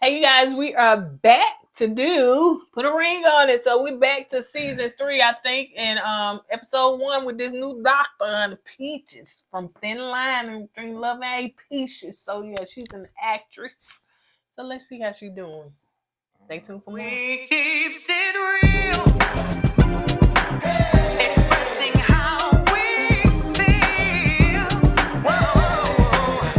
Hey, you guys, we are back to put a ring on it. So we're back to season 3, I think, and episode 1 with this new doctor on Peaches from Thin Line and Three Love A Peaches. So yeah, she's an actress. So let's see how she's doing. Stay tuned for more. We keeps it real. Expressing how we feel. Whoa.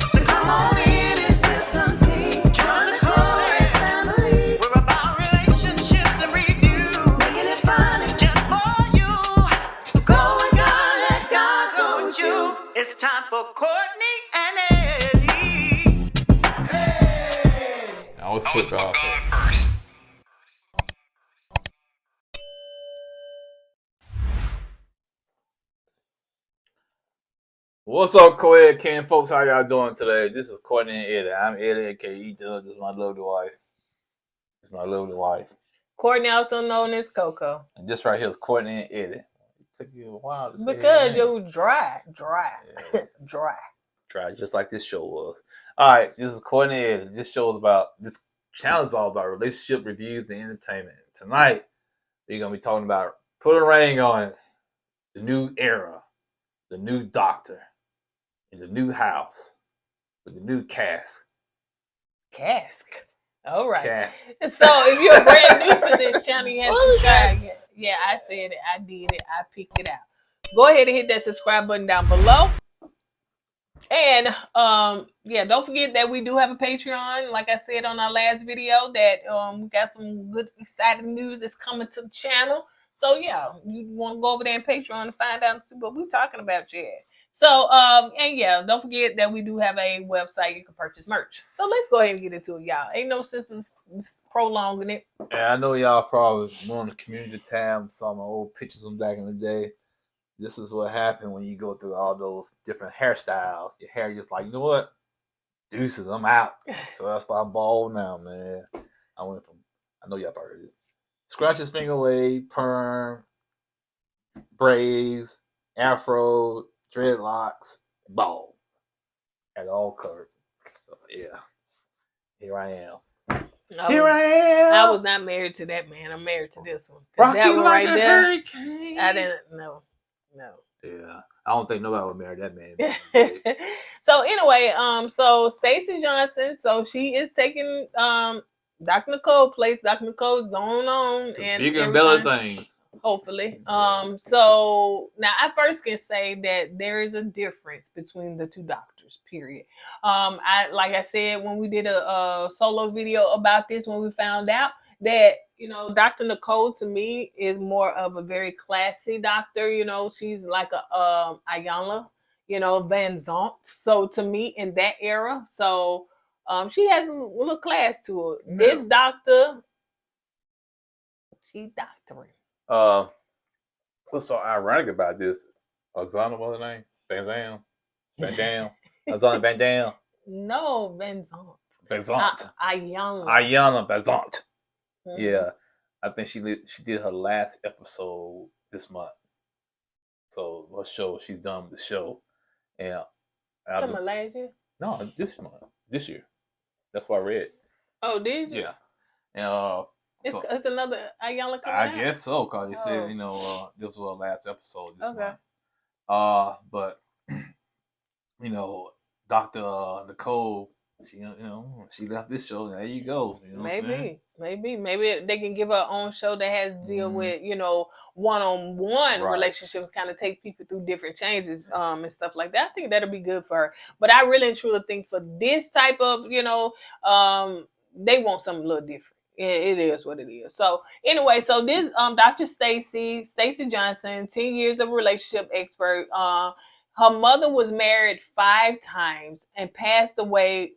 So come on in and sip some tea. Join the KOED family. We're about relationships and review. Making it fun just for you. Go and God, let God go with you. It's time for Courtney and Eddie. I always put God first. What's up, KOED Ken folks? How y'all doing today? This is Courtney and Eddie. I'm Eddie, aka Doug. This is my lovely wife. Courtney, also known as Coco. And this right here is Courtney and Eddie. It took you a while to say because you're dry. Yeah. Dry, just like this show was. All right, this is Courtney and Eddie. This channel is all about relationship reviews and entertainment. Tonight, we're gonna be talking about Put a Ring on It, the new era, the new doctor, in the new house with the new cask. All right. Cask. So if you're brand new to this channel, you haven't subscribed yet. Yeah, I said it. I did it. I picked it out. Go ahead and hit that subscribe button down below. And don't forget that we do have a Patreon. Like I said on our last video, that we got some good, exciting news that's coming to the channel. So yeah, you want to go over there and Patreon and find out and see what we're talking about, yeah. So don't forget that we do have a website you can purchase merch. So let's go ahead and get into it, y'all. Ain't no sense in prolonging it. Yeah, I know y'all probably on the community tab, saw my old pictures from back in the day. This is what happened when you go through all those different hairstyles. Your hair just like, you know what? Deuces, I'm out. So that's why I'm bald now, man. I know y'all probably heard it. Scratches, finger wave, perm, braids, afro, dreadlocks, bald. Had it all covered. So, yeah. Here I am. I was not married to that man. I'm married to this one. Rocky that one like right a there. hurricane. I didn't know. No. Yeah. I don't think nobody would marry that man. So anyway, so Stacey Johnson, so she is taking Dr. Nicole's place. Dr. Nicole's going on and bigger and better things. Hopefully. So now I first can say that there is a difference between the two doctors, period. Like I said, when we did a solo video about this, when we found out that, Dr. Nicole to me is more of a very classy doctor. She's like a Ayala, Van Zant. So to me in that era, so she has a little class to her. Yeah. This doctor, she's doctoring. What's so ironic about this? Azana, what's her name? Van Dam. Azana Van Dam. No, Van Zant. Ayana Van Zant. Mm-hmm. Yeah, I think she did her last episode this month. So what show she's done with the show? And last year? No, this year. That's what I read. Oh, did you? Yeah. And it's another Ayala coming I out? guess so, because they said, this was her last episode this month. But, Dr. Nicole, she left this show. There you go. Maybe they can give her own show that has to deal with, one-on-one relationships, kind of take people through different changes and stuff like that. I think that'll be good for her. But I really and truly think for this type of, they want something a little different. It is what it is. So anyway, so this Dr. Stacey Johnson, 10 years of relationship expert. Her mother was married 5 times and passed away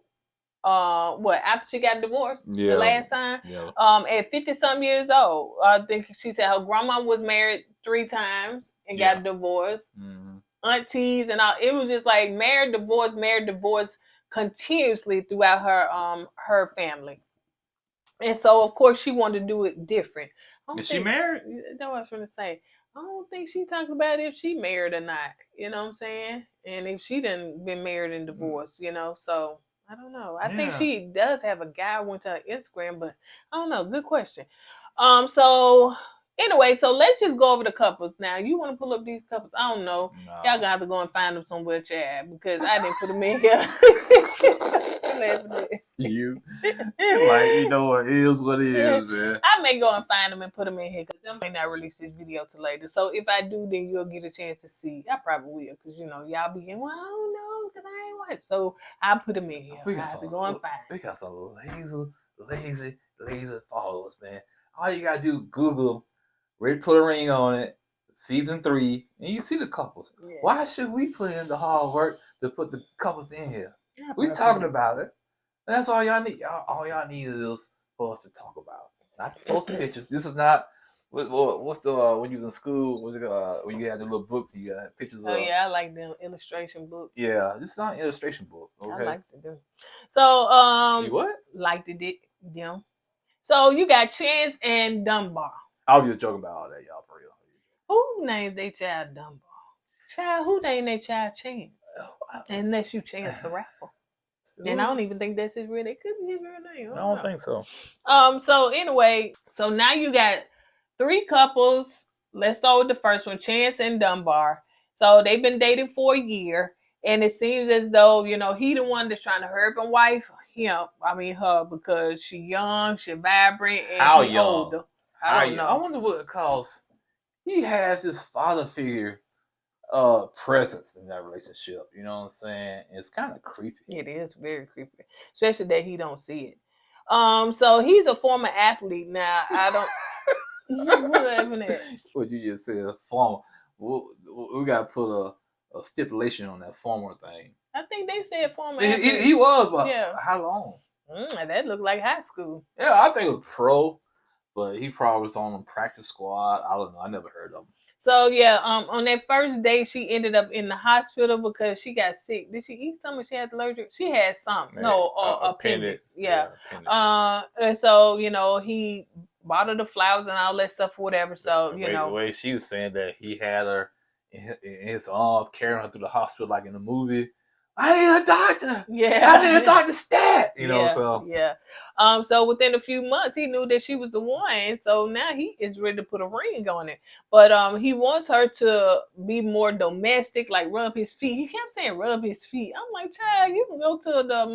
after she got divorced the last time. Yeah. At 50-some years old. I think she said her grandma was married 3 times and got divorced. Mm-hmm. Aunties and all. It was just like married, divorce continuously throughout her family. And so, of course, she wanted to do it different. Is she married? That's what I was going to say. I don't think she talked about if she married or not. You know what I'm saying? And if she didn't been married and divorced, so I don't know. I think she does have a guy I went to her Instagram, but I don't know. Good question. So anyway, so let's just go over the couples now. You want to pull up these couples? I don't know. No. Y'all got to go and find them somewhere, Chad, because I didn't put them in here. You like, you know what is what it is, man. I may go and find them and put them in here because I may not release this video till later. So if I do, then you'll get a chance to see. I probably will because y'all be getting, well, I don't know because I ain't watched. So I'll put them in here. I have to go and find. We got some lazy followers, man. All you gotta do, Google Ready to Put a Ring on It, season 3, and you see the couples. Yeah. Why should we put in the hard work to put the couples in here? Yeah, we talking about it. That's all y'all need. All y'all need is for us to talk about. Not to post pictures. This is not what's the when you was in school, when you had the little books, you got pictures of. Oh yeah, I like them illustration books. Yeah, this is not an illustration book. Okay. I like to do. So you what? Like to do them. So you got Chance and Dunbar. I was just joking about all that, y'all, for real. Who named their child Dunbar? Child, who named their child Chance? Unless you Chance the Rapper. And I don't even think that's his real name. It could be his real name. I don't think so. So anyway, so now you got 3 couples. Let's start with the first one, Chance and Dunbar. So they've been dating for a year. And it seems as though, he the one that's trying to hurry up and wife her, because she young, she vibrant, and How he young? older. I don't know. I wonder what it calls. He has his father figure presence in that relationship. You know what I'm saying? It's kind of creepy. It is very creepy, especially that he don't see it. So he's a former athlete now. I don't. What you just said, former. We got to put a stipulation on that former thing. I think they said former. He was, but how long? That looked like high school. Yeah, I think it was pro, but he probably was on the practice squad. I don't know. I never heard of him. So on that first day, she ended up in the hospital because she got sick. Did she eat something? She had allergic. She had something. Appendix. Yeah. Appendix. And so he bought her the flowers and all that stuff or whatever. So the way she was saying that he had her in his arms, carrying her through the hospital like in the movie. I need a doctor. Yeah. I need a doctor stat. So within a few months, he knew that she was the one. So now he is ready to put a ring on it. But he wants her to be more domestic, like rub his feet. He kept saying rub his feet. I'm like, child, you can go to the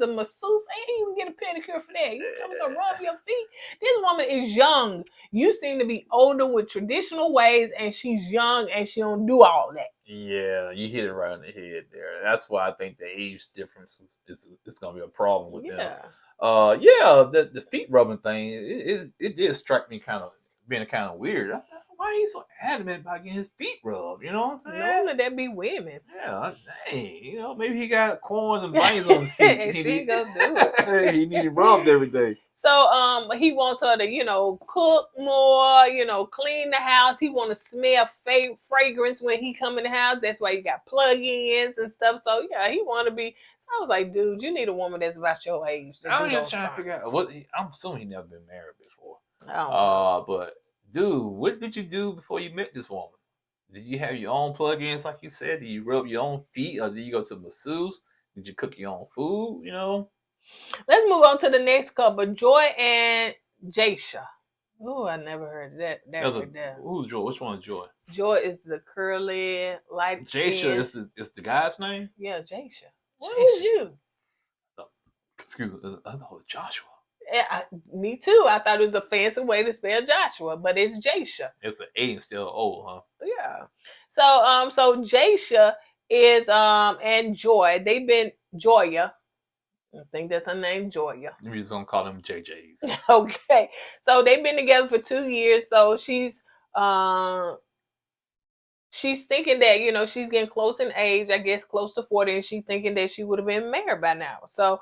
masseuse? Ain't even get a pedicure for that. You tell me to rub your feet? This woman is young. You seem to be older with traditional ways, and she's young, and she don't do all that. Yeah, you hit it right on the head there. That's why I think the age difference is going to be a problem with them. The feet rubbing thing, it did strike me kind of being kind of weird. I thought, why are he so adamant about getting his feet rubbed? You know what I'm saying? Normally that be women. Yeah, dang. Maybe he got corns and veins on his feet. And she gonna do it. He needed rubbed every day. So he wants her to, cook more, clean the house. He want to smell fragrance when he come in the house. That's why you got plug-ins and stuff. So yeah, he want to be. So I was like, dude, you need a woman that's about your age. I'm just trying to figure out. I'm assuming he never been married before. But dude, what did you do before you met this woman? Did you have your own plug-ins like you said? Did you rub your own feet, or did you go to masseuse? Did you cook your own food? Let's move on to the next couple, Joy and Jasha. Oh, I never heard that. Who's Joy? Which one is Joy? Joy is the curly, light skin. Jasha is the guy's name? Yeah, Jasha. What was you? Excuse me. I thought it was Joshua. Yeah, me too. I thought it was a fancy way to spell Joshua, but it's Jasha. It's an A still old, huh? Yeah. So Jasha is and Joy. They've been Joya. I think that's her name, Joya. We're just gonna call them JJs. Okay. So they've been together for 2 years. So she's thinking that, she's getting close in age, I guess close to 40, and she's thinking that she would have been married by now. So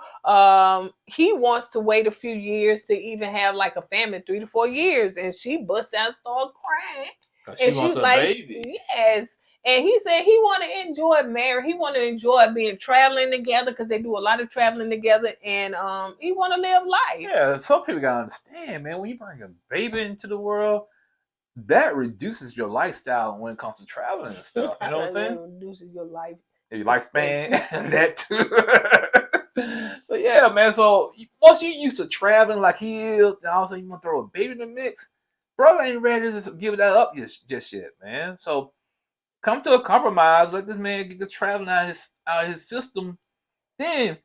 he wants to wait a few years to even have like a family, 3 to 4 years. And she busts out and starts crying. And she's like, baby. Yes. And he said he want to enjoy marriage. He want to enjoy being traveling together because they do a lot of traveling together. And he want to live life. Yeah, some people got to understand, man, when you bring a baby into the world, that reduces your lifestyle when it comes to traveling and stuff. You know what I'm saying? It reduces your life. Your lifespan. That too. But yeah, man. So once you used to traveling like he is, and all of a sudden you want to throw a baby in the mix, bro ain't ready to just give that up just yet, man. So come to a compromise. Let this man get this traveling out of his system. Then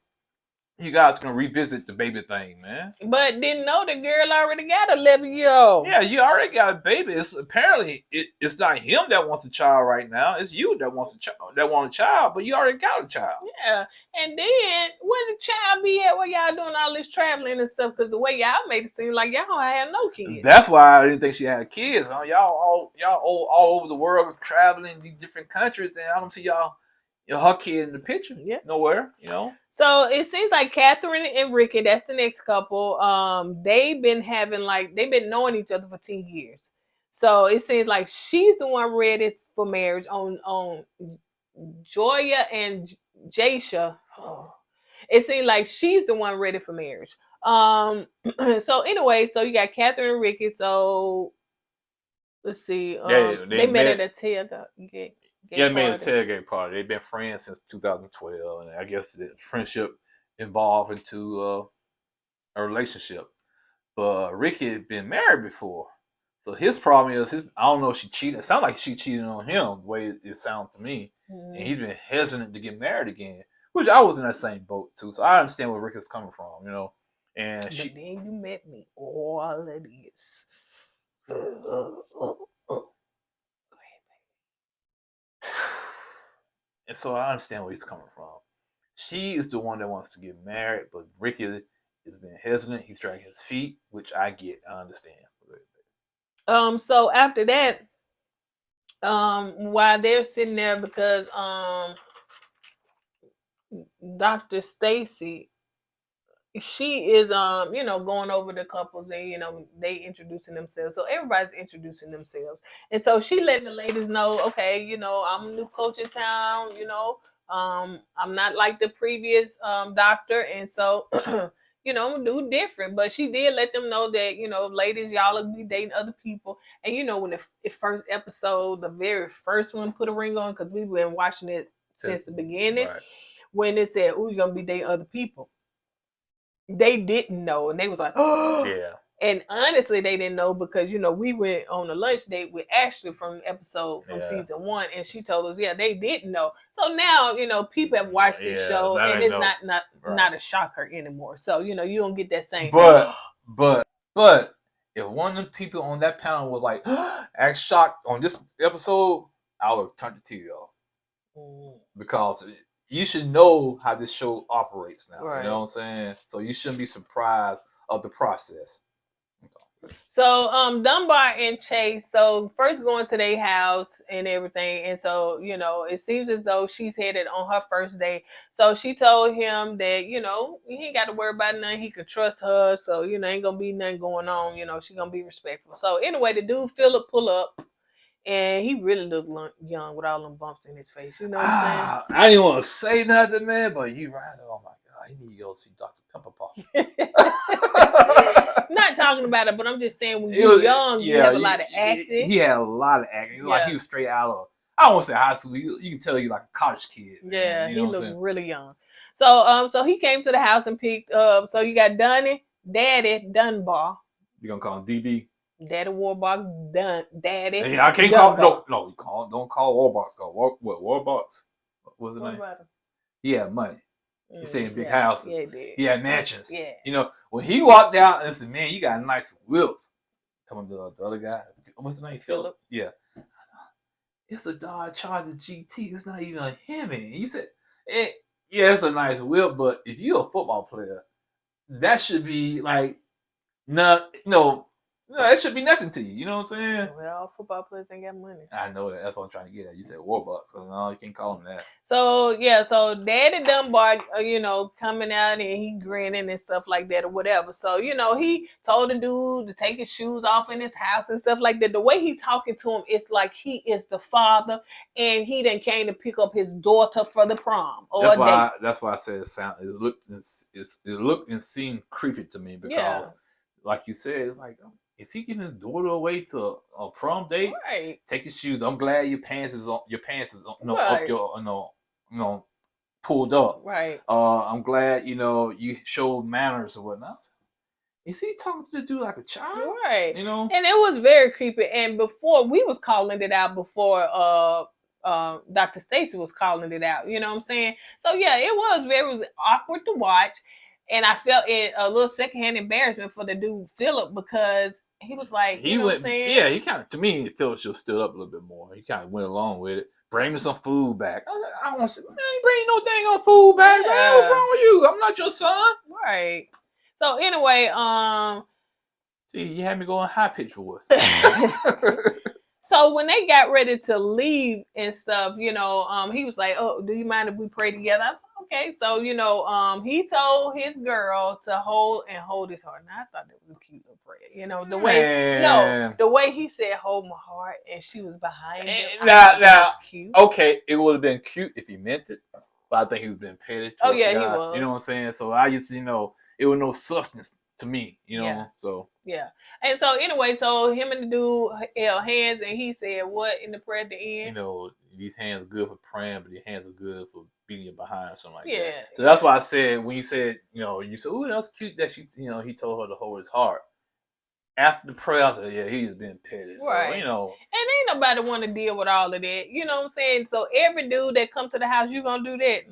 you guys can revisit the baby thing, man. But didn't know the girl already got 11-year-old. Yeah, you already got a baby. It's apparently it's not him that wants a child right now. It's you that wants a child. That want a child, but you already got a child. Yeah, and then where the child be at? Where y'all doing all this traveling and stuff? Because the way y'all made it seem like y'all don't have no kids. That's why I didn't think she had kids. Huh? Y'all all over the world traveling these different countries, and I don't see y'all. Her kid in the picture, Yeah, nowhere, So it seems like Catherine and Ricky, that's the next couple. They've been knowing each other for 10 years. So it seems like she's the one ready for marriage on Joya and Jasha. It seems like she's the one ready for marriage. So anyway, so you got Catherine and Ricky. So let's see. They met at a tailgate. Yeah, made a tailgate party. They've been friends since 2012, and I guess the friendship evolved into a relationship. But Ricky had been married before, so his problem is I don't know if she cheated. It sounds like she cheated on him, the way it sounds to me, and he's been hesitant to get married again. Which I was in that same boat too, so I understand where Ricky's coming from, And but then you met me, all of this. And so I understand where he's coming from. She is the one that wants to get married, but Ricky has been hesitant. He's dragging his feet, which I get. I understand. So after that, while they're sitting there, because Dr. Stacy, she is going over the couples, and they introducing themselves. So everybody's introducing themselves, and so she letting the ladies know, okay, I'm a new coach in town. I'm not like the previous doctor, and so I'm gonna do different. But she did let them know that ladies, y'all will be dating other people, and when the first episode, the very first one, put a ring on, because we've been watching it since the beginning, right. When it said, "Ooh, you're gonna be dating other people." They didn't know, and they was like, "Oh, yeah." And honestly, they didn't know because we went on a lunch date with Ashley from season 1, and she told us, yeah, they didn't know. So now people have watched this show, and it's not a shocker anymore. So you don't get that same. But if one of the people on that panel was like, act shocked on this episode, I would have turned the TV off because you should know how this show operates now. Right. You know what I'm saying? So you shouldn't be surprised of the process. So Dunbar and Chase, so first going to their house and everything, and so it seems as though she's headed on her first day. So she told him that he ain't got to worry about nothing. He could trust her, so ain't gonna be nothing going on. She gonna be respectful. So anyway, the dude Philip pull up. And he really looked young with all them bumps in his face. You know what I'm saying? I didn't want to say nothing, man, but you right. Oh, my God. You need to go see Dr. Pepper Pop. Not talking about it, but I'm just saying when you're young, you have a lot of acting. He had a lot of acting. Like he was straight out of, I don't want to say high school. You can tell you like a college kid. Yeah, he looked really young. So he came to the house and picked up. So you got Daddy Dunbar. You going to call him DD? Daddy Warbox Daddy. Hey, I can't call no. Don't call Warbox. Call Warbox. What was his name? He had money. He stayed in big houses. Yeah, he did. He had mansions. Yeah. When he walked out and said, "Man, you got a nice whip." Talking to the other guy. What's his name? Philip. Yeah. It's a Dodge Charger GT. It's not even a Hemi. You said, yeah, it's a nice whip, but if you're a football player, that should be like no, it should be nothing to you. You know what I'm saying? Well, all football players ain't got money. I know that. That's what I'm trying to get at. You said Warbucks. So no, you can't call him that. So Daddy Dunbar, coming out and he grinning and stuff like that or whatever. So, he told the dude to take his shoes off in his house and stuff like that. The way he talking to him, it's like he is the father and he done came to pick up his daughter for the prom. That's why I said it looked and seemed creepy to me because, like you said, it's like, is he giving his daughter away to a prom date? Right. Take your shoes. I'm glad your pants is on. Right. Up your pulled up. Right. I'm glad, you showed manners or whatnot. Is he talking to the dude like a child? Right. You know? And it was very creepy. And before we was calling it out before Dr. Stacy was calling it out. You know what I'm saying? So yeah, it was awkward to watch. And I felt a little secondhand embarrassment for the dude Philip because he was like, you know what I'm saying? Yeah, he kind of, to me, Philip should have stood up a little bit more. He kind of went along with it. Bring me some food back. I was like, I want to say, man, ain't bring no dang on food back, man. What's wrong with you? I'm not your son. Right. So anyway, see, you had me going high pitch voice. So when they got ready to leave and stuff, he was like, "Oh, do you mind if we pray together?" I was like, "Okay." So he told his girl to hold his heart. Now I thought that was a cute little prayer. The way he said, "Hold my heart," and she was behind him. Now, was cute. Okay, it would have been cute if he meant it, but I think he was being petty. Oh yeah, he was. You know what I'm saying? So I used to, it was no substance to me, so. Yeah. And so anyway, so him and the dude held hands and he said what in the prayer at the end? These hands are good for praying, but these hands are good for beating you behind or something like that. Yeah. So that's why I said, when you said, you said, "Ooh, that's cute that she, he told her to hold his heart." After the prayer, I said, yeah, he's been petty. So, right. And ain't nobody want to deal with all of that. You know what I'm saying? So every dude that come to the house, you gonna do that?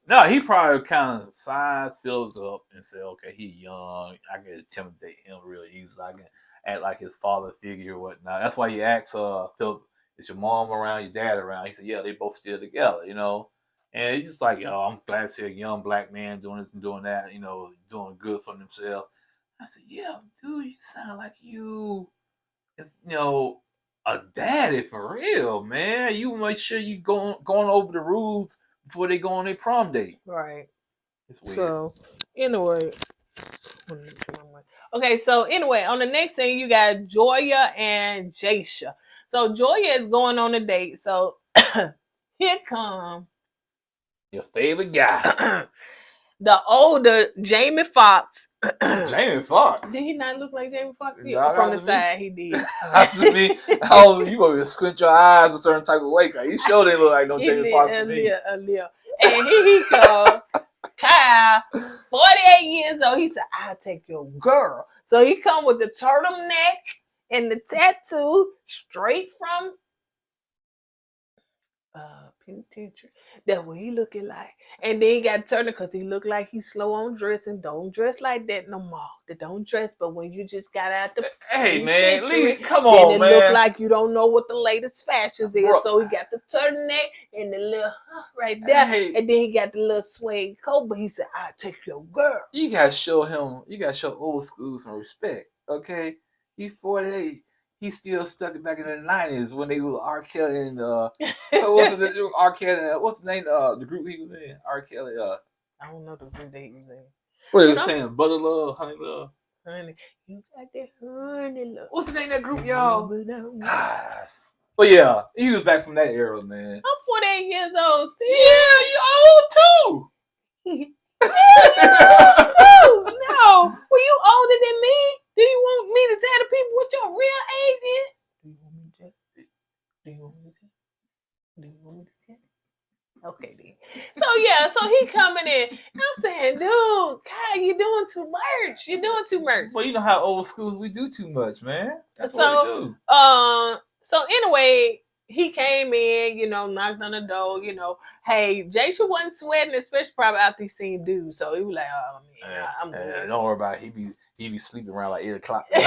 No, he probably kind of sized Phillips up and said, okay, he young. I can intimidate him real easily. I can act like his father figure or whatnot. That's why he asked Philip, is your mom around, your dad around? He said, yeah, they both still together, And he's just like, I'm glad to see a young black man doing this and doing that, doing good for themselves. I said, yeah, dude, you sound like you, a daddy for real, man. You make sure you going over the rules before they go on their prom date. Right. It's weird. So, anyway. Okay, so anyway, on the next thing, you got Joya and Jasha. So, Joya is going on a date. So, here come your favorite guy. The older Jamie Foxx. Jamie Foxx? Did he not look like Jamie Foxx? From the side, he did. You gonna squint your eyes a certain type of way. Cause he sure didn't look like no Jamie Foxx to me. And here he go, Kyle, 48 years old. He said, "I'll take your girl." So he come with the turtleneck and the tattoo straight from penitentiary. That's what he looking like. And then he got turned because he looked like he's slow on dressing. Don't dress like that no more. They don't dress, but when you just got out the come on, man. It look like you don't know what the latest fashions is. So he got the turtleneck and the little right there. And then he got the little suede coat, but he said, "I'll take your girl." You gotta show old school some respect, okay? He's 48. He's still stuck back in the 90s when they were R. Kelly and R. Kelly. What's the name of the group he was in? R. Kelly. I don't know the group that he was in. What are you saying? Butter Love, Honey Love. Honey, you got that honey love. What's the name of that group, y'all? Gosh. But yeah, he was back from that era, man. I'm 48 years old still. Yeah, you old too. No, were you older than me? Do you want me to tell the people what your real age is? Do you want me to tell? Okay, then. So he coming in. I'm saying, dude, Kyle, you're doing too much. You're doing too much. Well, you know how old schools we do too much, man. That's what we do. So anyway, he came in, knocked on the door, Hey, Jasha wasn't sweating, especially probably after he seen dude. So he was like, "Oh man, I'm good." Don't worry about it. He be sleeping around like 8 o'clock. First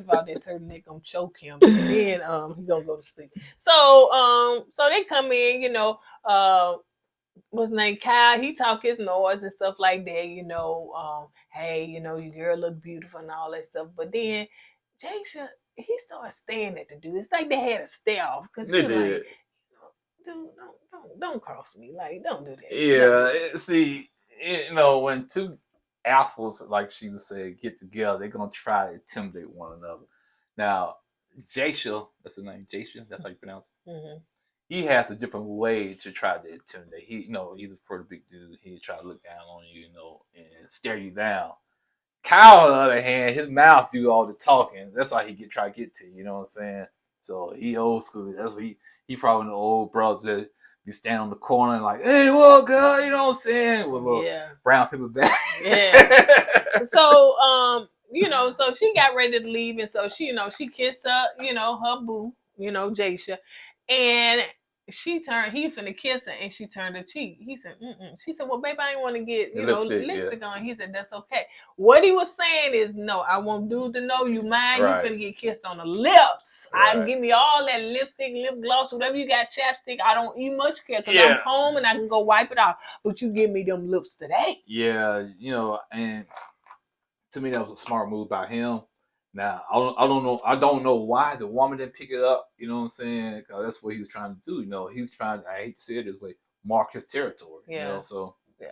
of all, that turtleneck gonna choke him, and then he gonna go to sleep. So they come in, what's his name? Kyle, he talk his noise and stuff like that, hey, your girl look beautiful and all that stuff. But then Jasha, he started staring at the dude. It's like they had a stare off because he was like, dude, don't cross me. Like, don't do that. Yeah, see, when two alphas, like she would say, get together, they're gonna try to intimidate one another. Now, Jasha, that's the name, Jasha, that's how you pronounce it. Mm-hmm. He has a different way to try to intimidate. He's a pretty big dude. He try to look down on you, and stare you down. Kyle, on the other hand, his mouth do all the talking. That's why he try to get to you. You know what I'm saying? So he old school. That's what he probably the old brothers that You stand on the corner and like, hey, what, girl? You know what I'm saying? With a little brown paper bag. Yeah. So, so she got ready to leave, and so she, she kissed her, her boo, Jasha, and he finna kiss her, and she turned her cheek. He said, She said, well, baby, I didn't want to get, lipstick on. He said, that's okay. What he was saying is, no, I want dude to know you mine. Right. You finna get kissed on the lips. Right. Give me all that lipstick, lip gloss, whatever you got, chapstick. I don't eat much care because I'm home and I can go wipe it off. But you give me them lips today. Yeah, and to me, that was a smart move by him. Now, I don't know why the woman didn't pick it up. You know what I'm saying? Because that's what he was trying to do. He was trying to, I hate to say it this way, mark his territory. Yeah. So. Yeah.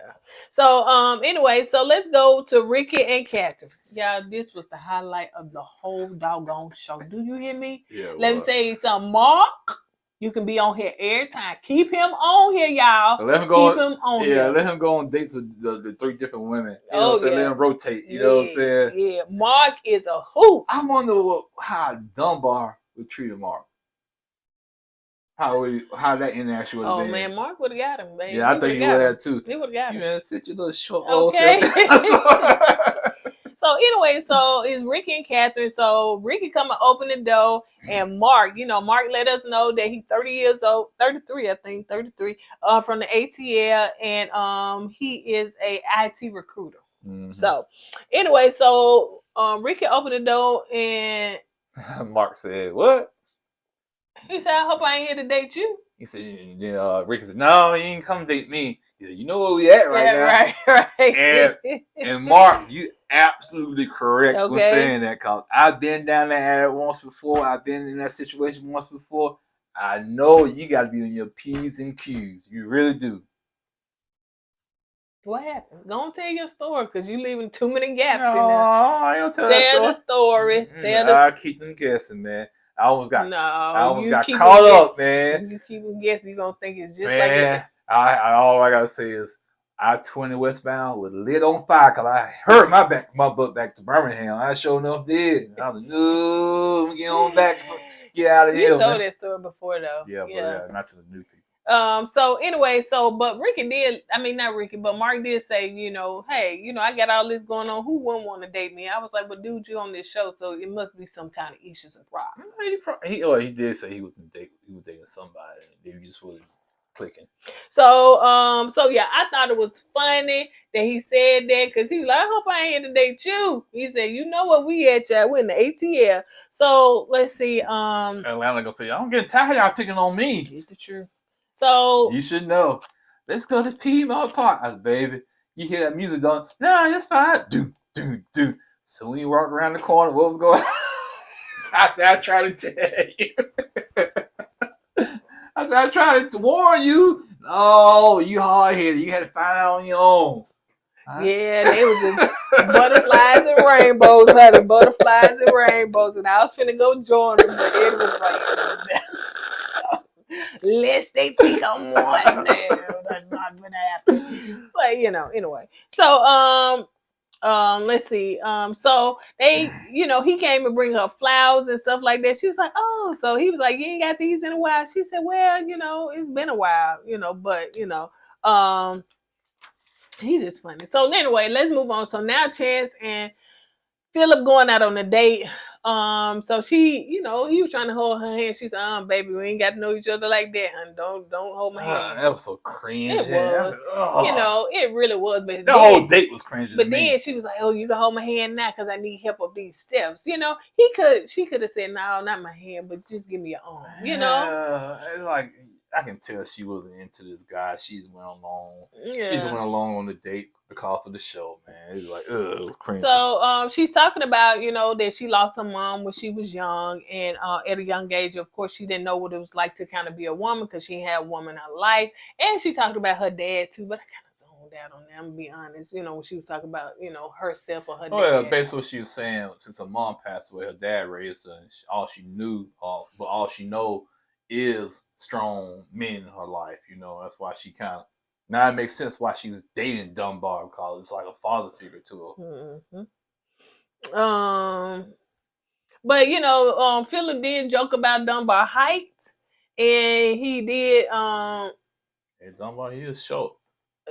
So, anyway, so let's go to Ricky and Catherine. Yeah, this was the highlight of the whole doggone show. Do you hear me? Yeah. Let me say it's a Mark. You can be on here every time. Keep him on here, y'all. Let him go. Keep him on here. Yeah, let him go on dates with the 3 different women. Let him rotate. You know what I'm saying? Yeah, Mark is a hoot. I wonder how Dunbar would treat Mark. How that interaction would have been. Oh, man, Mark would have got him, baby. Yeah, I think he would have too. He would have got him. Man, sit your little short old self. So anyway, so it's Ricky and Catherine. So Ricky come and open the door, and Mark, Mark let us know that he's 30 years old, 33, I think, 33, from the ATL, and he is a IT recruiter. Mm-hmm. So anyway, so Ricky opened the door, and Mark said, "What?" He said, "I hope I ain't here to date you." He said, Ricky said, "No, you ain't come date me." He said, "You know where we at right now." Right. And Mark, you absolutely correct with saying that, because I've been down there once before. I've been in that situation once before. I know you got to be on your P's and Q's. You really do. What happened? Don't tell your story, because you're leaving too many gaps in there. I don't tell the story. I keep them guessing, man. I almost got caught up, man. You keep them guessing, you're going to think it's just like that. All I got to say is, I-20 westbound was lit on fire because I heard my butt back to Birmingham. I sure enough did. I was like, no, get on back, get out of here. You told that story before, though. Yeah, but not to the new people. So anyway, but Ricky did, not Ricky, but Mark did say, hey, I got all this going on. Who wouldn't want to date me? I was like, but dude, you on this show, so it must be some kind of issues and problems. He did say he was dating somebody. He just wasn't clicking. So yeah, I thought it was funny that he said that, because he was like, I hope I ain't here to date you. He said, you know what we at, y'all? We're in the ATL. So let's see. Atlanta gonna say, I'm getting tired of y'all picking on me. It's the truth. So you should know. Let's go to Piedmont Park. I said, baby, you hear that music done? No, that's fine. Do. So when you walk around the corner, what was going on? I said, I tried to tell you. I said, I tried to warn you. Oh, you hard-headed. You had to find out on your own. Yeah, they was just butterflies and rainbows, honey. Butterflies and rainbows. And I was finna go join them, but it was like... Lest they think I'm one. No, that's not gonna happen. But anyway. So let's see. So they, he came and bring her flowers and stuff like that. She was like, oh, so he was like, you ain't got these in a while. She said, well, it's been a while, but he's just funny. So anyway, let's move on. So now Chance and Philip going out on a date. So she, he was trying to hold her hand. She said, baby, we ain't got to know each other like that, honey. Don't hold my hand. That was so cringe. It was. It really was. But the whole date was cringe. But then she was like, oh, you can hold my hand now because I need help up these steps. She could have said, no, not my hand, but just give me your arm. It's like, I can tell she wasn't into this guy. She just went along. Yeah. She just went along on the date because of the show, man. It was like, it was cringy. So she's talking about, that she lost her mom when she was young, and at a young age, of course, she didn't know what it was like to kind of be a woman because she had a woman in her life. And she talked about her dad too, but I kind of zoned out on that. I'm gonna be honest. When she was talking about, herself or her dad. Well, basically what she was saying, since her mom passed away, her dad raised her, and all she knew, but all she know is strong men in her life. That's why she kind of, now it makes sense why she was dating Dunbar, because it's like a father figure to her. Mm-hmm. But Philip did joke about Dunbar height, and he did Hey, Dunbar, he is short.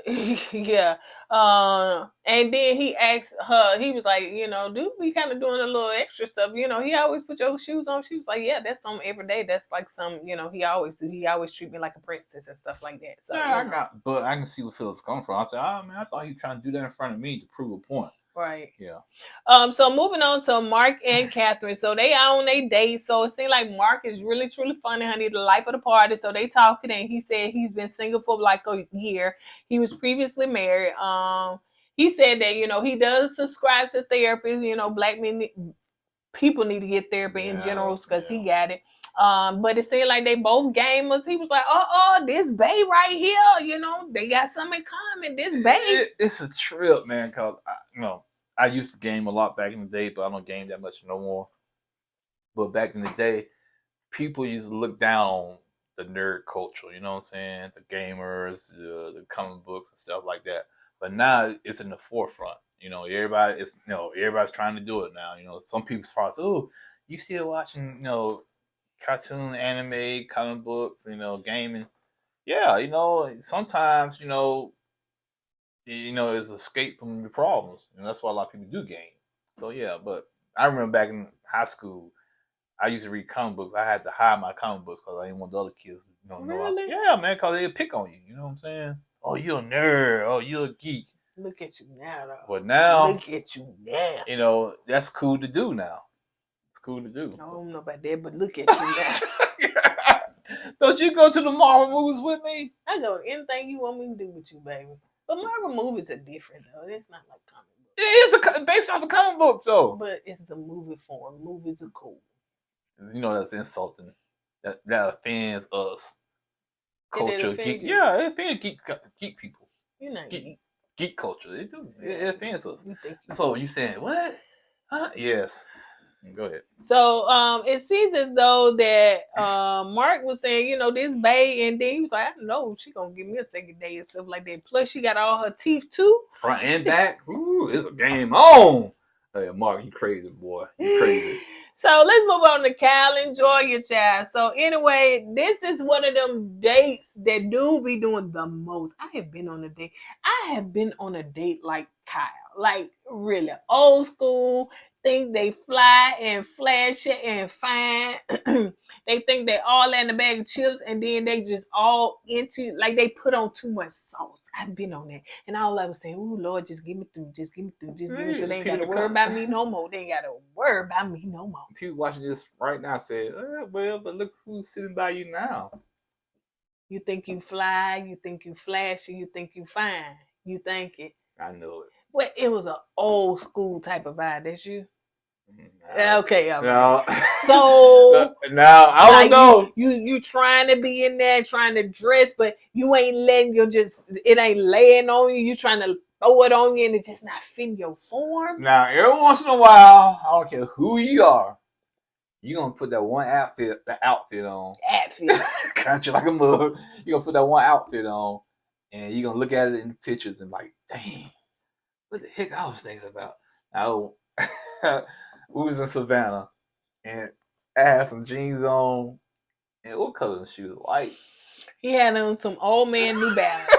Yeah. And then he asked her, he was like, do we kind of doing a little extra stuff? He always put your shoes on. She was like, yeah, that's something every day. That's like some, he always do. He always treat me like a princess and stuff like that. So Yeah, but I can see where Phillips coming from. I said, oh man, I thought he was trying to do that in front of me to prove a point. Right. Yeah. So moving on to Mark and Catherine. So they are on a date. So it seems like Mark is really, truly funny, honey, the life of the party. So they talking, and he said he's been single for like a year. He was previously married. He said that, he does subscribe to therapists. Black people need to get therapy in general because he got it. But it seemed like they both gamers. He was like, this bae right here, they got something in common. This bae. It's a trip, man, because, I used to game a lot back in the day, but I don't game that much no more. But back in the day, people used to look down on the nerd culture, you know what I'm saying? The gamers, the comic books and stuff like that. But now it's in the forefront. Everybody's trying to do it now. Some people's thoughts, oh, you still watching, cartoon, anime, comic books, gaming. Yeah, sometimes, it's escape from the problems. And that's why a lot of people do game. So yeah, but I remember back in high school, I used to read comic books. I had to hide my comic books because I didn't want the other kids to know. Really? Yeah, man, because they'd pick on you. You know what I'm saying? Oh, you're a nerd. Oh, you're a geek. Look at you now, though. But now, look at you now. That's cool to do now. It's cool to do. I don't know about that, but look at you now. Don't you go to the Marvel movies with me? I go to anything you want me to do with you, baby. But Marvel movies are different, though. It's not like comic books. It is based off a comic book, though. But it's a movie form. Movies are cool. That's insulting. That offends us. Culture, geek. You? Yeah, it offends geek people. You're not geek culture. It do. It offends us. So you saying what? Huh? Yes. Go ahead. So it seems as though that Mark was saying, this bae, and then he was like, I know she gonna give me a second day and stuff like that. Plus she got all her teeth too. Front and back. Ooh, it's a game on. Hey, Mark, you crazy boy. You crazy. So let's move on to Kyle. Enjoy your child. So anyway, this is one of them dates that do be doing the most. I have been on a date. I have been on a date like Kyle. Like really old school. Think they fly and flashy and fine. They think they all in the bag of chips, and then they just all into, like, they put on too much sauce. I've been on that, and all I was saying, "Ooh, Lord, just give me through, just give me through, just give me through." They ain't got to worry about me no more. They ain't got to worry about me no more. People watching this right now say, "Well, but look who's sitting by you now." You think you fly? You think you flashy? You think you fine? You think it? I know it. Well, it was an old school type of vibe. That's you. Okay. No. So now I don't know. You trying to be in there, trying to dress, but you ain't letting it ain't laying on you. You trying to throw it on you, and it just not fitting your form. Now every once in a while, I don't care who you are, you gonna put that one outfit on. Got you like a mug. You gonna put that one outfit on, and you gonna look at it in the pictures and like, dang, what the heck I was thinking about. Now, we was in Savannah, and I had some jeans on, and what color the shoes? White. He had on some old man New Balance.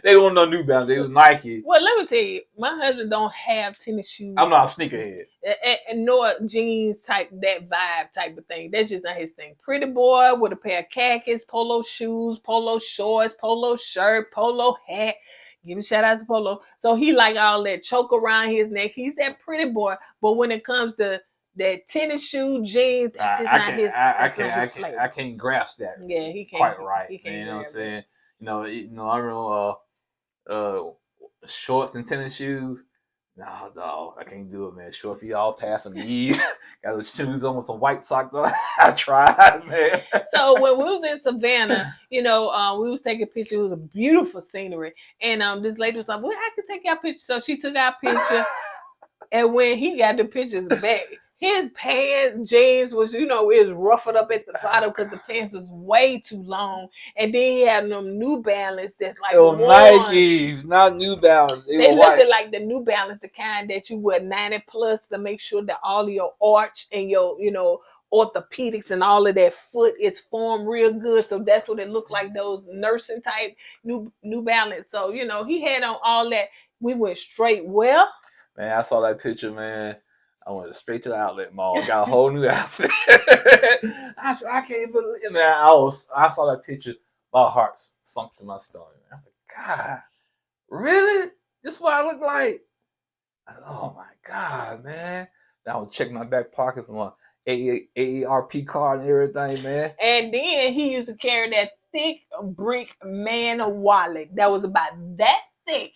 They don't know New Balance. They was Nike. Well, let me tell you, my husband don't have tennis shoes. I'm not a sneakerhead. And nor jeans type, that vibe type of thing. That's just not his thing. Pretty boy with a pair of khakis, polo shoes, polo shorts, polo shirt, polo hat. Give a shout out to Polo. So he like all that choke around his neck. He's that pretty boy. But when it comes to that tennis shoe, jeans, that's just not his flavor. I can't grasp that. Yeah, he can't. Quite right. He can't, you know what I'm saying? I remember shorts and tennis shoes. No, dog, I can't do it, man. Short feet all past my knees. Got the shoes on with some white socks on. I tried, man. So when we was in Savannah, we was taking pictures. It was a beautiful scenery. And this lady was like, well, I can take our picture. So she took our picture. And when he got the pictures back, his pants, jeans was, it was ruffled up at the bottom because the pants was way too long. And then he had them New Balance that's like Nikes, not New Balance. They looked like the New Balance, the kind that you wear 90 plus to make sure that all of your arch and your, orthopedics and all of that foot is formed real good. So that's what it looked like, those nursing type New Balance. So, you know, he had on all that. We went straight. Well, man, I saw that picture, man. I went straight to the outlet mall. Got a whole new outfit. I said, I can't believe, man. I saw that picture. My heart sunk to my stomach. I'm like, God, really? This is what I look like? Oh my God, man. Now I was checking my back pocket for my AARP card and everything, man. And then he used to carry that thick brick man wallet that was about that thick,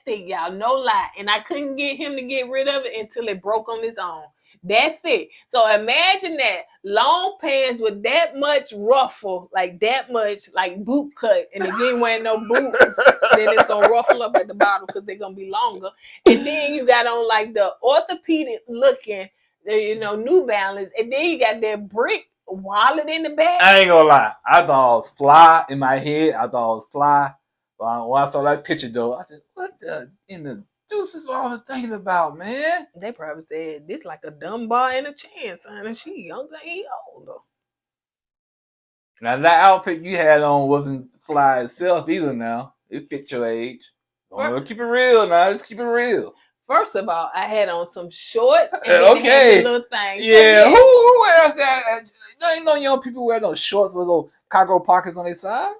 y'all, no lie. And I couldn't get him to get rid of it until it broke on its own. That thick. So imagine that, long pants with that much ruffle, like that much, like boot cut, and if you ain't wearing no boots, then it's gonna ruffle up at the bottom because they're gonna be longer. And then you got on like the orthopedic looking, you know, New Balance, and then you got that brick wallet in the back. I ain't gonna lie. I thought it was fly in my head. I thought it was fly. But when I saw that picture, though, I said, what in the deuce is all I'm thinking about, man? They probably said, this like a Dunbar and a chance, son, and she younger, he older. Now, that outfit you had on wasn't fly itself either now. It fit your age. Don't keep it real now. Just keep it real. First of all, I had on some shorts and okay. had a little thing. Yeah, so, who wears that? Ain't no young people wear those shorts with those cargo pockets on their side.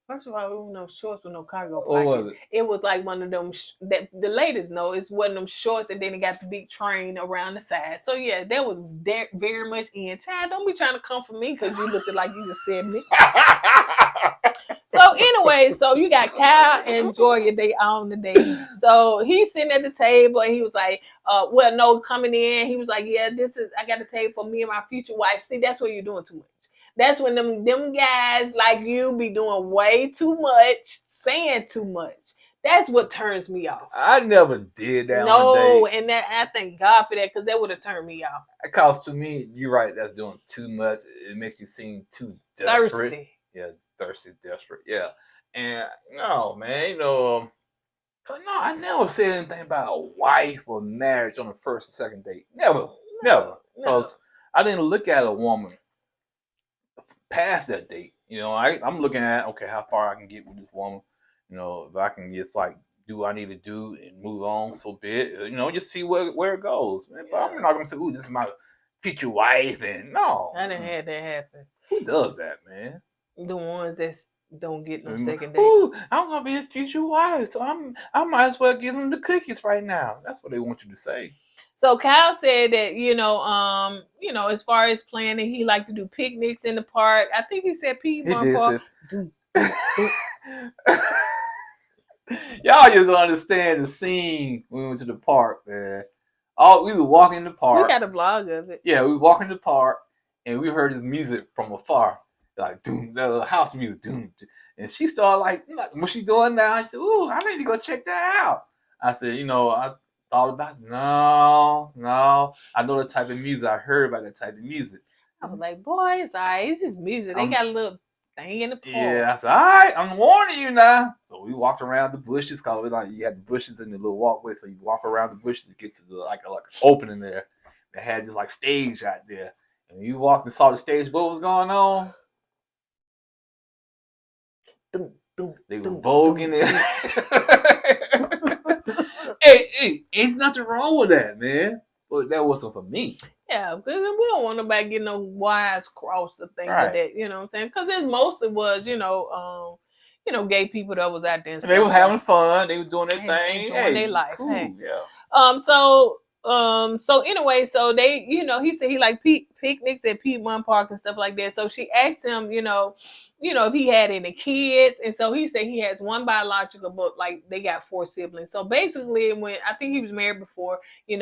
First of all, it was no shorts with no cargo pockets. What was it? It was like one of them that the ladies know. It's one of them shorts, and then it got the big train around the side. So yeah, that was very much in. Child, don't be trying to come for me because you looked like you just 70. So anyway, so you got Kyle and Joya, they on the date. So he's sitting at the table and he was like, well, no, coming in. He was like, yeah, I got a table for me and my future wife. See, that's what you're doing too much. That's when them guys like you be doing way too much, saying too much. That's what turns me off. I never did that. No, and that I thank God for that because that would have turned me off. Because to me, you're right. That's doing too much. It makes you seem too desperate. Thirsty. Yeah, thirsty, desperate. Yeah, and no, man, you know, no, I never said anything about a wife or marriage on the first and second date. Never. Because I didn't look at a woman past that date. You know, I'm looking at, okay, how far I can get with this woman. You know, if I can just like do what I need to do and move on, so be it. You know, just see where it goes. Man. But I'm not gonna say, ooh, this is my future wife, and no. I didn't have that happen. Who does that, man? The ones that don't get no second date. Ooh, I'm gonna be his future wife, so I might as well give him the cookies right now. That's what they want you to say. So Kyle said that, you know, as far as planning, he liked to do picnics in the park. I think he said Piedmont Park. Y'all just don't understand the scene when we went to the park, man. We were walking in the park. We got a vlog of it. Yeah, we were walking in the park and we heard this music from afar. Like doom, the house music, doom. And she started like, what she doing now? I said, ooh, I need to go check that out. I said, you know, I thought about it. No. I know the type of music. I heard about that type of music. I was like, boy, it's all right. It's just music. They got a little thing in the park. Yeah, I said, all right, I'm warning you now. So we walked around the bushes, cause like you had the bushes in the little walkway, so you walk around the bushes to get to the like opening there. They had this like stage out there, and you walked and saw the stage. What was going on? They were voguing it. Hey, ain't nothing wrong with that, man. But that wasn't for me. Yeah, because we don't want nobody getting no wires crossed or things like that. You know what I'm saying? Because it mostly was, gay people that was out there. And they were having fun. They were doing their thing. Enjoying their life. Cool. Hey. Yeah. So anyway, so they, he said he liked picnics at Piedmont Park and stuff like that. So she asked him, if he had any kids, and so he said he has one biological, but like they got 4 siblings. So basically, when I think he was married before, he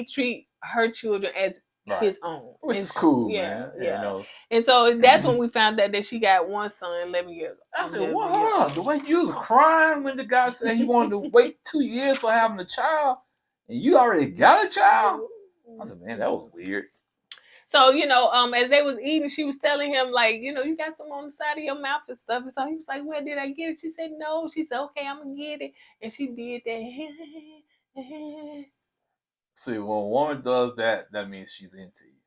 treat her children as his own, which is cool, man. Yeah. And so that's when we found out that she got one son, 11 years. I said, wow, the way you was crying when the guy said he wanted to wait 2 years for having a child. And you already got a child? I said, man, that was weird. So, as they was eating, she was telling him, like, you got some on the side of your mouth and stuff. And so he was like, where did I get it? She said, no. She said, okay, I'm going to get it. And she did that. See, when a woman does that, that means she's into you.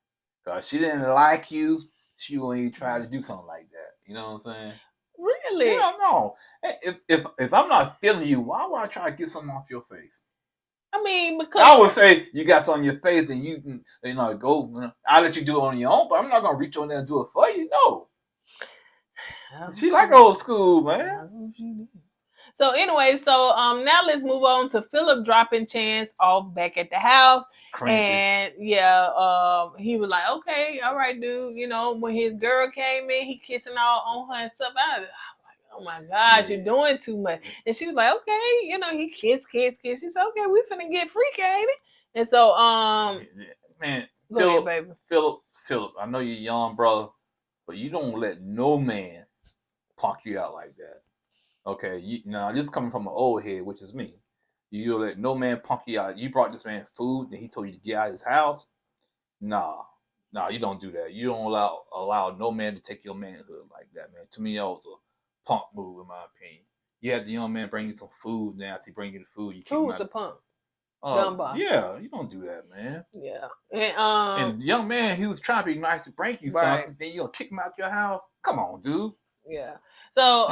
Cause she didn't like you, she wouldn't even try to do something like that. You know what I'm saying? Really? Yeah, no. If I'm not feeling you, why would I try to get something off your face? I mean, because I would say you got something on your face, then you can, go. I'll let you do it on your own, but I'm not gonna reach on there and do it for you. No. She like old school, man. So anyway, now let's move on to Philip dropping Chance off back at the house. Cringy. And he was like, okay, all right, dude. When his girl came in, he kissing all on her and stuff. I was like, oh my gosh, you're doing too much. And she was like, okay, he kiss. She said, okay, we finna get freaky, ain't it? And so man, go ahead, baby. Philip, I know you're young, brother, but you don't let no man punk you out like that. Okay, now this is coming from an old head, which is me. You don't let no man punk you out. You brought this man food, and he told you to get out of his house. Nah, you don't do that. You don't allow no man to take your manhood like that, man. To me, that was a punk move, in my opinion. You had the young man bring you some food. Now, after he bring you the food, you kick him out. Who was the punk? Dunbar. Yeah, you don't do that, man. Yeah, and the young man, he was trying to be nice to bring you something. Then you gonna kick him out your house? Come on, dude. Yeah. So,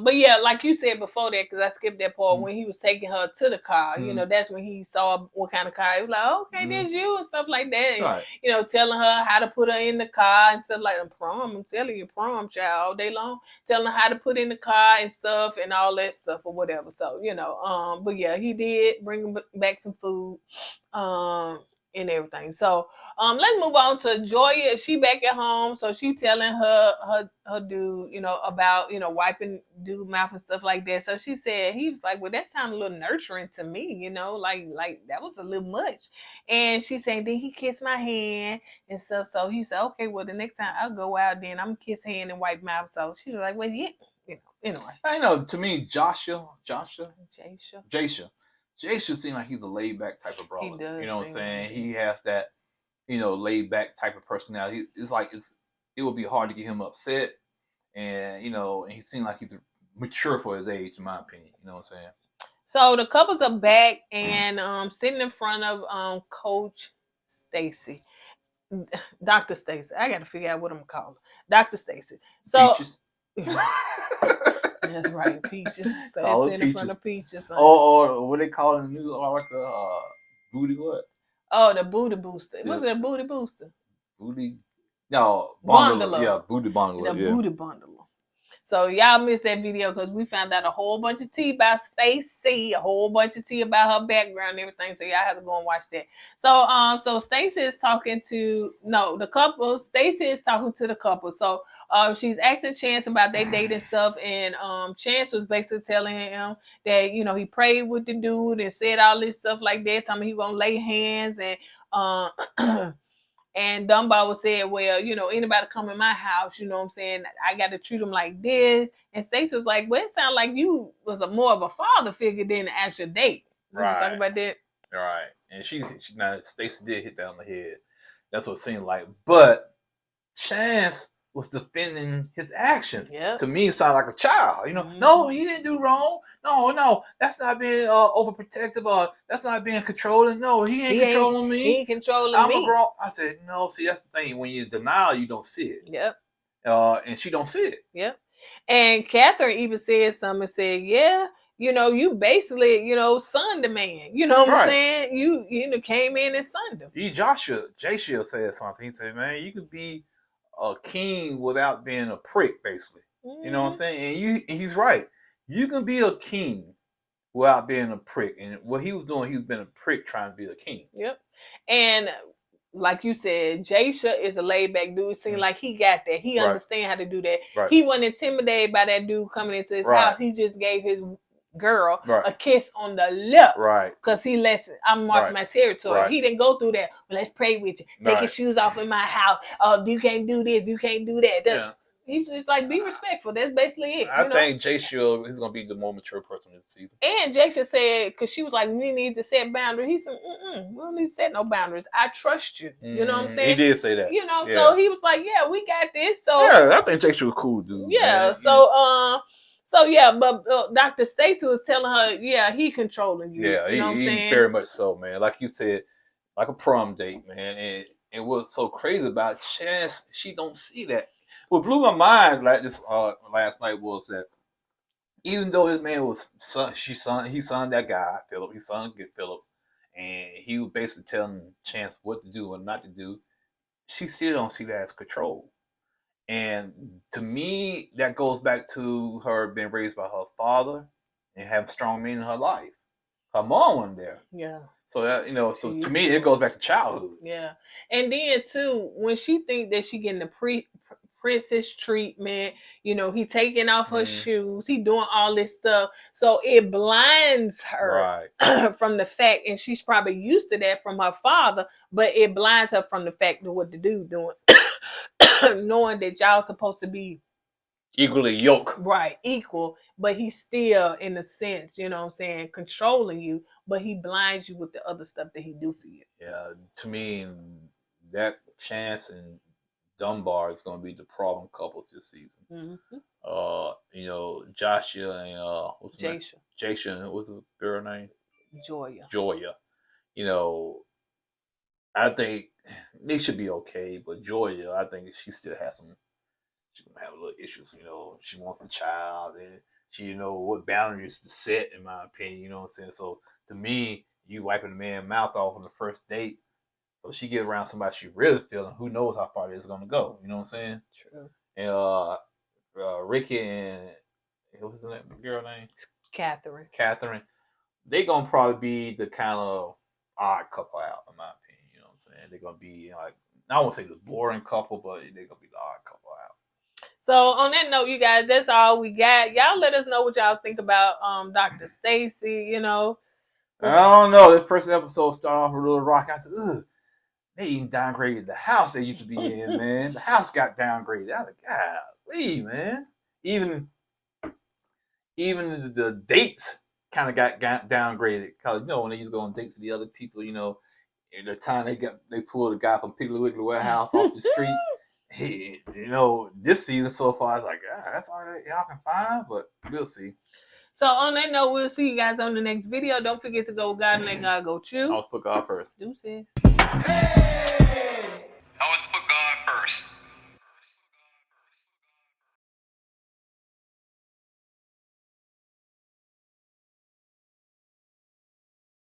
but yeah, like you said before that, because I skipped that part, when he was taking her to the car, that's when he saw what kind of car. He was like, okay, there's you and stuff like that. And, right. Telling her how to put her in the car and stuff like that. I'm telling you, prom child all day long. Telling her how to put in the car and stuff and all that stuff or whatever. So, but yeah, he did bring back some food. And everything. So let's move on to Joya. She back at home, so she telling her dude, about wiping dude mouth and stuff like that. So she said, he was like, well, that sounded a little nurturing to me, like that was a little much. And she said, then he kissed my hand and stuff. So he said, okay, well, the next time I'll go out, then I'm gonna kiss hand and wipe mouth. So she was like, well, yeah, anyway. I know. To me, Jasha. Jason seems like he's a laid back type of brother. He does. You know what I'm saying? He has that, laid back type of personality. It's like it would be hard to get him upset, and and he seems like he's mature for his age, in my opinion. You know what I'm saying? So the couples are back and sitting in front of Coach Stacy, Dr. Stacy. I got to figure out what I'm gonna call her, Dr. Stacy. So. Peaches. That's right, Peaches. So it's in front of Peaches. Or what they call in the news, like the booty what? Oh, the booty booster. Was it a booty booster? Booty. No, bundler. Yeah, booty bundler. The booty bundler. So y'all missed that video because we found out a whole bunch of tea about Stacy, a whole bunch of tea about her background and everything. So y'all have to go and watch that. So Stacy is talking to the couple. Stacy is talking to the couple. So she's asking Chance about their dating stuff, and Chance was basically telling him that he prayed with the dude and said all this stuff like that. Telling me he gonna lay hands and And Dunbar was saying, well, anybody come in my house, what I'm saying, I got to treat them like this. And Stacey was like, well, it sounded like you was more of a father figure than the actual date. Right. Talk about that. Right. And now Stacey did hit that on the head. That's what it seemed like. But Chance was defending his actions. Yep. To me, it sounded like a child. No, he didn't do wrong. No, that's not being overprotective or that's not being controlling. No, he ain't controlling me. He ain't controlling me. I'm a grown. I said, no, see, that's the thing. When you're in denial, you don't see it. Yep. And she don't see it. Yep. And Catherine even said something and said, yeah, you basically, sunned the man. You know what I'm saying? You came in and sunned him. Jacia said something. He said, man, you could be a king without being a prick, basically. Mm-hmm. You know what I'm saying? And he's right. You can be a king without being a prick. And what he was doing, he's been a prick trying to be a king. Yep. And like you said, Jasha is a laid back dude. It seemed like he got that. He understand how to do that. Right. He wasn't intimidated by that dude coming into his house. He just gave his girl a kiss on the lips. Right. Because he lets I'm marking my territory. Right. He didn't go through that. Well, let's pray with you. Take your shoes off in my house. Oh, you can't do this. You can't do that. Yeah. He's just like, be respectful. That's basically it. I think Jasha is going to be the more mature person this season. And Jasha said, because she was like, we need to set boundaries. He said, we don't need to set no boundaries. I trust you. You know what I'm saying? He did say that. So he was like, yeah, we got this. So yeah, I think Jasha was cool, dude. Yeah. Man. But Dr. Stacy was telling her, yeah, he controlling you. Yeah, you know what I'm saying? Very much so, man. Like you said, like a prom date, man. And And what's so crazy about Chance, she don't see that. What blew my mind like this last night was that even though this man was he signed that guy, Philip, he signed Phillips, and he was basically telling Chance what to do and not to do, she still don't see that as control. And to me, that goes back to her being raised by her father and having strong men in her life. Her mom wasn't there. Yeah. So that, you know, so to me, it goes back to childhood. Yeah. And then too, when she think that she getting the princess treatment, you know, he taking off her shoes, he doing all this stuff. So it blinds her from the fact, and she's probably used to that from her father, but it blinds her from the fact of what the dude doing. Knowing that y'all supposed to be equally yoked. Right, equal, but he's still, in a sense, you know what I'm saying, controlling you, but he blinds you with the other stuff that he do for you. Yeah, to me, that Chance and Dunbar is going to be the problem couples this season. Mm-hmm. You know, Joshua and what's Jasha. Jasha, what's the girl name? Joya. You know, I think they should be okay, but Joya, I think she still has some. She's gonna have a little issues. You know, she wants a child, and she, you know, what boundaries to set. In my opinion, you know what I'm saying. So to me, you wiping the man's mouth off on the first date, so she get around somebody she really feeling. Who knows how far it's gonna go? You know what I'm saying? True. And Ricky and what's the girl name? Catherine. They gonna probably be the kind of odd couple out, in my opinion. You know what I'm saying? They're gonna be like, I won't say the boring couple, but they're gonna be the odd couple out. So on that note, you guys, that's all we got. Y'all let us know what y'all think about Dr. Stacy, you know. I don't know. This first episode started off a little rocky. I said, ugh, they even downgraded the house they used to be in, man. The house got downgraded. I was like, golly, man. Even the dates kind of got downgraded. Because, you know, when they used to go on dates with the other people, you know, in the time they pulled a guy from Piggly Wiggly Warehouse off the street. Hey, you know, this season so far, it's like, that's all that y'all can find, but we'll see. So on that note, we'll see you guys on the next video. Don't forget to go God and let God go too. I'll put God first. Deuces. Hey!